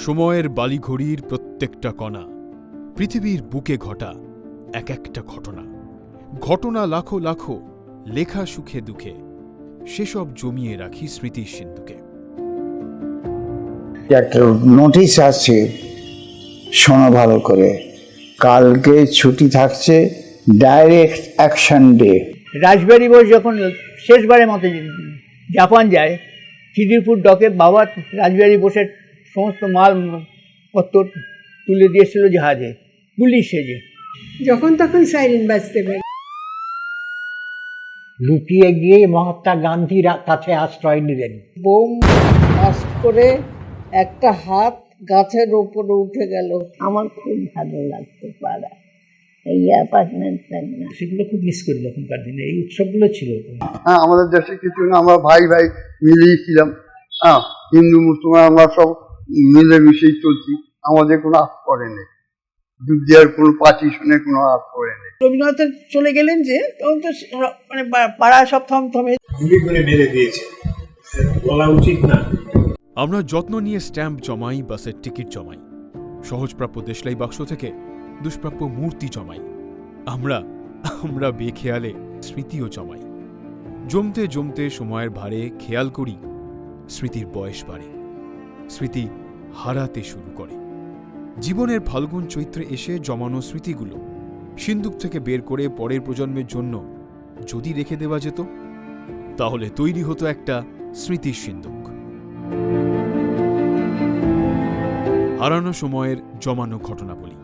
সময়ের বালিঘড়ির প্রত্যেকটা কণা, পৃথিবীর বুকে ঘটা এক একটা ঘটনা, ঘটনা লাখো লাখো, লেখা সুখে দুঃখে, সেসব জমিয়ে রাখি স্মৃতির সিন্ধুকে। একটা নোটিশ আছে, শোনো ভালো করে, কালকে ছুটি থাকছে, direct action day. Rashbehari Bose যখন শেষবারের মতো জাপান যায়, খিদিরপুর ডকে বাবা রাসবিহারী বোসের সমস্ত মালপত্র তুলে দিয়েছিল জাহাজে, পুলিশ সেজে। যখন তখন সাইরেন বাজতে পারে। লুকিয়ে গিয়ে মহাত্মা গান্ধীর কাছে আশ্রয় নিলেন। বোম ব্লাস্ট করে একটা হাত গাছের ওপরে উঠে গেল। আমার খুব ভালো লাগতো পাড়া, এই অ্যাপার্টমেন্ট না, সেগুলো খুব মিস করি তখনকার দিনে, এই উৎসবগুলো ছিল। হ্যাঁ, আমাদের দেশে কিছু না, আমরা ভাই ভাই মিলেই ছিলাম। হ্যাঁ, হিন্দু মুসলমান আমরা সব মিলেমিশেই চলছি, আমাদের কোনো আপ করে নেই, যুদ্ধের কোনো পার্টিশনের কোনো আপ করে নেই। রবীন্দ্রনাথ চলে গেলেন যে তখন তো মানে পাড়া সব থমথমে। গুলি করে মেরে দিয়েছে, বলা উচিত না। আমরা যত্ন নিয়ে স্ট্যাম্প জমাই, বাসের টিকিট জমাই, সহজপ্রাপ্য দেশলাই বাক্স থেকে দুষ্প্রাপ্য মূর্তি জমাই। আমরা বেখেয়ালে স্মৃতিও জমাই। জমতে জমতে সময়ের ভারে খেয়াল করি স্মৃতির বয়স বাড়ে, স্মৃতি হারাতে শুরু করে। জীবনের ফাল্গুন চৈত্রে এসে জমানো স্মৃতিগুলো সিন্দুক থেকে বের করে পরের প্রজন্মের জন্য যদি রেখে দেওয়া যেত, তাহলে তৈরি হতো একটা স্মৃতির সিন্দুক। হারানো সময়ের জমানো ঘটনা বলি।